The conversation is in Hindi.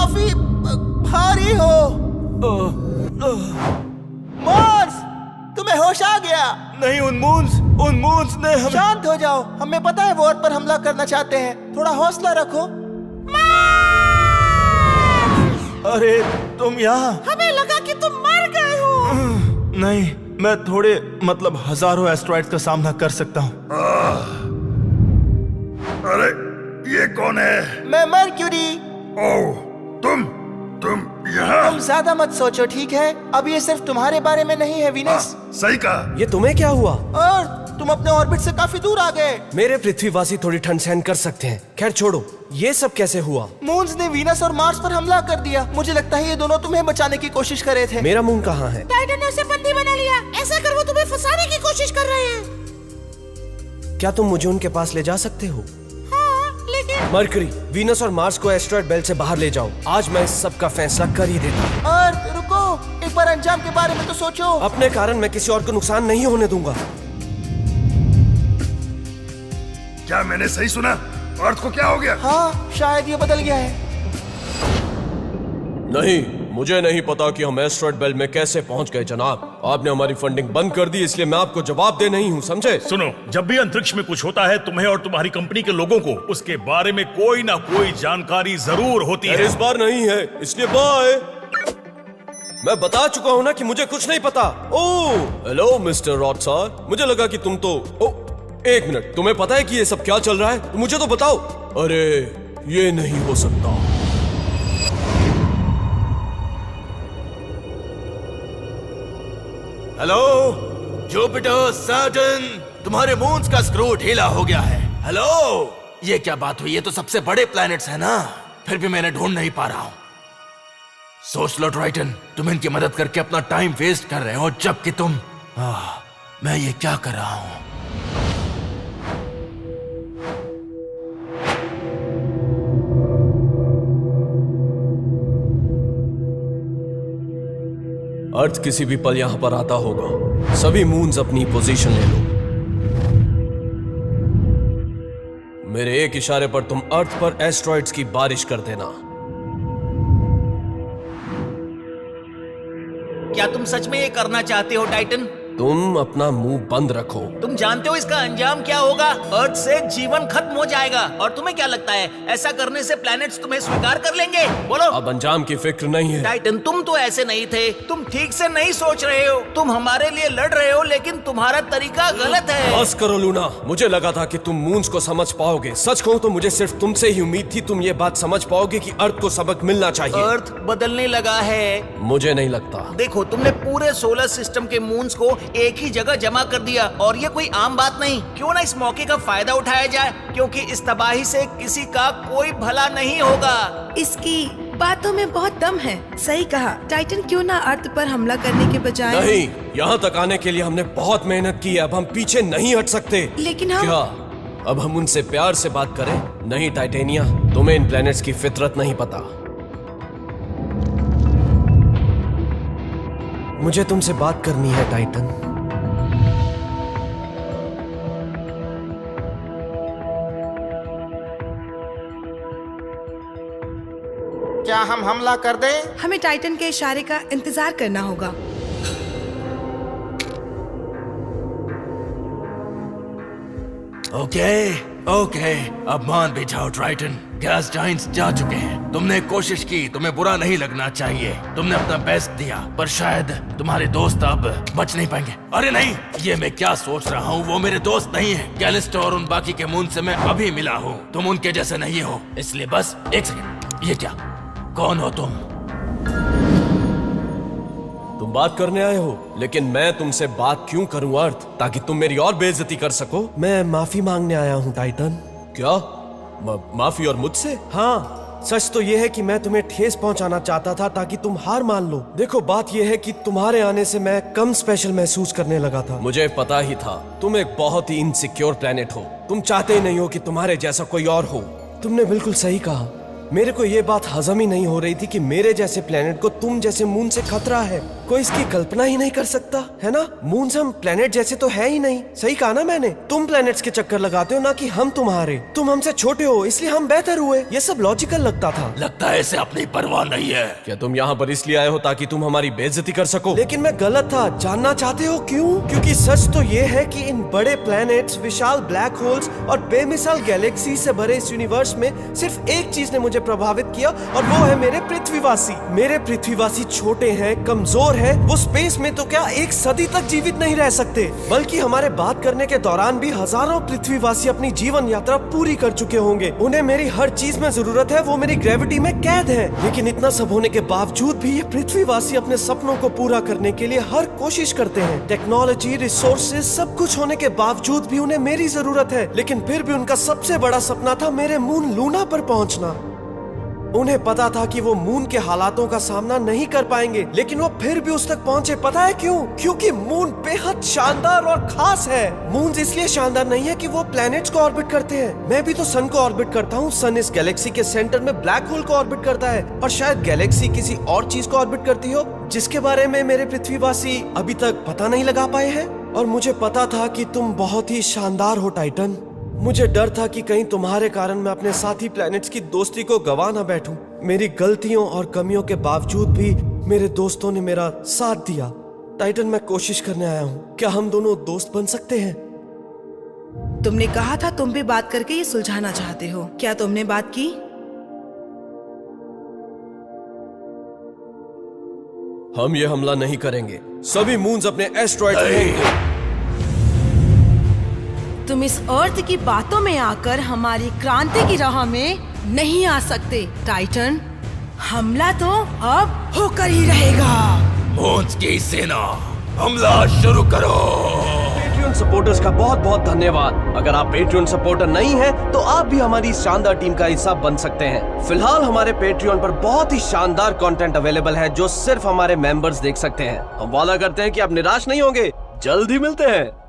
काफी भारी हो। मार्स, तुम्हें होश आ गया? नहीं, उन मून्स ने हमें... शांत हो जाओ, हमें पता है वो अर्थ पर हमला करना चाहते हैं। थोड़ा हौसला रखो। अरे तुम यहाँ? हमें लगा कि तुम मर गए हो। नहीं, मैं थोड़े मतलब हजारों एस्ट्रॉइड्स का सामना कर सकता हूँ। अरे ये कौन है? मैं मर्क्यूरी। ओह, तुम यहाँ? तुम ज्यादा मत सोचो, ठीक है? अब ये सिर्फ तुम्हारे बारे में नहीं है वीनस। सही कहा। ये तुम्हें क्या हुआ? और तुम अपने ऑर्बिट से काफी दूर आ गए। मेरे पृथ्वीवासी थोड़ी ठंड सहन कर सकते हैं। खैर छोड़ो, ये सब कैसे हुआ? मून्स ने वीनस और मार्स पर हमला कर दिया। मुझे लगता है ये दोनों तुम्हें बचाने की कोशिश कर रहे थे। मेरा मून कहाँ है? टाइटन ने उसे बंदी बना लिया। ऐसा कर वो तुम्हें फंसाने की कोशिश कर रहे हैं। क्या तुम मुझे उनके पास ले जा सकते हो? हाँ, लेकिन मरकरी, वीनस और मार्स को एस्ट्रॉइड बेल्ट से बाहर ले जाओ। आज मैं इस सब का फैसला कर ही देता हूँ। अर्थ, रुको, एक बार अंजाम के बारे में तो सोचो। अपने कारण मैं किसी और को नुकसान नहीं होने दूंगा। क्या मैंने सही सुना? अर्थ को क्या हो गया? हाँ, शायद ये बदल गया है। नहीं, मुझे नहीं पता कि हम एस्ट्रॉइड बेल्ट में कैसे पहुंच गए जनाब। आपने हमारी फंडिंग बंद कर दी, इसलिए मैं आपको जवाब दे नहीं हूँ, समझे? सुनो, जब भी अंतरिक्ष में कुछ होता है तुम्हें और तुम्हारी कंपनी के लोगों को उसके बारे में कोई ना कोई जानकारी जरूर होती है। इस बार नहीं है, इसलिए बाय। मैं बता चुका हूँ ना कि मुझे कुछ नहीं पता। ओह, हेलो मिस्टर रॉथसार, मुझे लगा कि तुम तो... एक मिनट, तुम्हें पता है कि ये सब क्या चल रहा है? मुझे तो बताओ। अरे ये नहीं हो सकता। हेलो जुपिटर, सैटर्न, तुम्हारे मून्स का स्क्रू ढीला हो गया है। हेलो, ये क्या बात हुई? ये तो सबसे बड़े प्लैनेट्स है ना, फिर भी मैंने ढूंढ नहीं पा रहा हूँ। सोच लो ट्राइटन, तुम इनकी मदद करके अपना टाइम वेस्ट कर रहे हो, जबकि तुम... मैं ये क्या कर रहा हूँ? अर्थ किसी भी पल यहां पर आता होगा। सभी मून्स अपनी पोजीशन ले लो। मेरे एक इशारे पर तुम अर्थ पर एस्ट्रॉइड्स की बारिश कर देना। क्या तुम सच में ये करना चाहते हो टाइटन? तुम अपना मुंह बंद रखो। तुम जानते हो इसका अंजाम क्या होगा? अर्थ से जीवन खत्म हो जाएगा। और तुम्हें क्या लगता है ऐसा करने से प्लैनेट्स तुम्हें स्वीकार कर लेंगे? बोलो। अब अंजाम की फिक्र नहीं है। टाइटन, तुम तो ऐसे नहीं थे। तुम ठीक से नहीं सोच रहे हो। तुम हमारे लिए लड़ रहे हो, लेकिन तुम्हारा तरीका गलत है। बस करो लूना, मुझे लगा था कि तुम मून्स को समझ पाओगे। सच कहूं तो मुझे सिर्फ तुमसे ही उम्मीद थी तुम ये बात समझ पाओगे कि अर्थ को सबक मिलना चाहिए। अर्थ बदलने लगा है। मुझे नहीं लगता। देखो, तुमने पूरे सोलर सिस्टम के मून्स को एक ही जगह जमा कर दिया, और ये कोई आम बात नहीं। क्यों ना इस मौके का फायदा उठाया जाए, क्योंकि इस तबाही से किसी का कोई भला नहीं होगा। इसकी बातों में बहुत दम है। सही कहा टाइटन, क्यों ना अर्थ पर हमला करने के बजाय... नहीं, यहाँ तक आने के लिए हमने बहुत मेहनत की है। अब हम पीछे नहीं हट सकते। लेकिन हम... क्या अब हम उनसे प्यार से बात करें? नहीं टाइटेनिया, तुम्हें इन प्लैनेट्स की फितरत नहीं पता। मुझे तुमसे बात करनी है टाइटन। क्या हम हमला कर दें? हमें टाइटन के इशारे का इंतजार करना होगा। ओके, अब मान भी जाओ ट्राइटन, गैस जाइंट्स जा चुके हैं। तुमने कोशिश की, तुम्हें बुरा नहीं लगना चाहिए। तुमने अपना बेस्ट दिया, पर शायद तुम्हारे दोस्त अब बच नहीं पाएंगे। अरे नहीं, ये मैं क्या सोच रहा हूँ, वो मेरे दोस्त नहीं है। कैलिस्टो और उन बाकी के मून से मैं अभी मिला हूँ। तुम उनके जैसे नहीं हो, इसलिए बस एक सेकंड। ये क्या, कौन हो तुम? तुम बात करने आए हो, लेकिन मैं तुमसे बात क्यों करूं अर्थ? ताकि तुम मेरी और बेइज्जती कर सको? मैं माफी मांगने आया हूं टाइटन। क्या माफी, और मुझसे? हाँ, सच तो यह है कि मैं तुम्हें ठेस पहुंचाना चाहता था ताकि तुम हार मान लो। देखो, बात यह है कि तुम्हारे आने से मैं कम स्पेशल महसूस करने लगा था। मुझे पता ही था तुम एक बहुत ही इनसिक्योर प्लेनेट हो। तुम चाहते ही नहीं हो कि तुम्हारे जैसा कोई और हो। तुमने बिल्कुल सही कहा। मेरे को ये बात हजम ही नहीं हो रही थी कि मेरे जैसे प्लेनेट को तुम जैसे मून से खतरा है। कोई इसकी कल्पना ही नहीं कर सकता, है ना? मून हम प्लेनेट जैसे तो है ही नहीं। सही कहा ना मैंने? तुम प्लेनेट्स के चक्कर लगाते हो ना कि हम तुम्हारे। तुम हमसे छोटे हो इसलिए हम बेहतर हुए। ये सब लॉजिकल लगता था। लगता है इसे अपनी परवाह नहीं है। क्या तुम यहाँ पर इसलिए आए हो ताकि तुम हमारी बेइज्जती कर सको? लेकिन मैं गलत था। जानना चाहते हो क्यों? क्योंकि सच तो ये है कि इन बड़े प्लैनेट्स, विशाल ब्लैक होल्स और बेमिसाल गैलेक्सी से भरे इस यूनिवर्स में सिर्फ एक चीज ने मुझे प्रभावित किया और वो है मेरे पृथ्वीवासी। मेरे पृथ्वीवासी छोटे हैं, कमजोर हैं। वो स्पेस में तो क्या एक सदी तक जीवित नहीं रह सकते, बल्कि हमारे बात करने के दौरान भी हजारों पृथ्वीवासी अपनी जीवन यात्रा पूरी कर चुके होंगे। उन्हें मेरी हर चीज में जरूरत है, वो मेरी ग्रेविटी में कैद है। लेकिन इतना सब होने के बावजूद भी ये पृथ्वीवासी अपने सपनों को पूरा करने के लिए हर कोशिश करते हैं। टेक्नोलॉजी, रिसोर्सेज सब कुछ होने के बावजूद भी उन्हें मेरी जरूरत है। लेकिन फिर भी उनका सबसे बड़ा सपना था मेरे मून लूना पर पहुंचना। उन्हें पता था कि वो मून के हालातों का सामना नहीं कर पाएंगे, लेकिन वो फिर भी उस तक पहुंचे। पता है क्यों? क्योंकि मून बेहद शानदार और खास है। मून इसलिए शानदार नहीं है कि वो प्लैनेट्स को ऑर्बिट करते हैं। मैं भी तो सन को ऑर्बिट करता हूँ। सन इस गैलेक्सी के सेंटर में ब्लैक होल को ऑर्बिट करता है, और शायद गैलेक्सी किसी और चीज को ऑर्बिट करती हो जिसके बारे में मेरे पृथ्वीवासी अभी तक पता नहीं लगा पाए हैं। और मुझे पता था कि तुम बहुत ही शानदार हो टाइटन। मुझे डर था कि कहीं तुम्हारे कारण मैं अपने साथी प्लैनेट्स की दोस्ती को गवा ना बैठूं। मेरी गलतियों और कमियों के बावजूद भी मेरे दोस्तों ने मेरा साथ दिया। टाइटन, मैं कोशिश करने आया हूँ। क्या हम दोनों दोस्त बन सकते हैं? तुमने कहा था तुम भी बात करके ये सुलझाना चाहते हो। क्या तुमने बात की? हम ये हमला नहीं करेंगे। सभी मून्स अपने एस्ट्रॉइड रहेंगे। तुम इस अर्थ की बातों में आकर हमारी क्रांति की राह में नहीं आ सकते टाइटन। हमला तो अब होकर ही रहेगा। मून्स की सेना, हमला शुरू करो। पेट्रियन सपोर्टर्स का बहुत बहुत धन्यवाद। अगर आप पेट्रियन सपोर्टर नहीं हैं, तो आप भी हमारी इस शानदार टीम का हिस्सा बन सकते हैं। फिलहाल हमारे पेट्रियन पर बहुत ही शानदार कंटेंट अवेलेबल है जो सिर्फ हमारे मेंबर्स देख सकते हैं। हम वादा करते हैं कि आप निराश नहीं होंगे। जल्द ही मिलते हैं।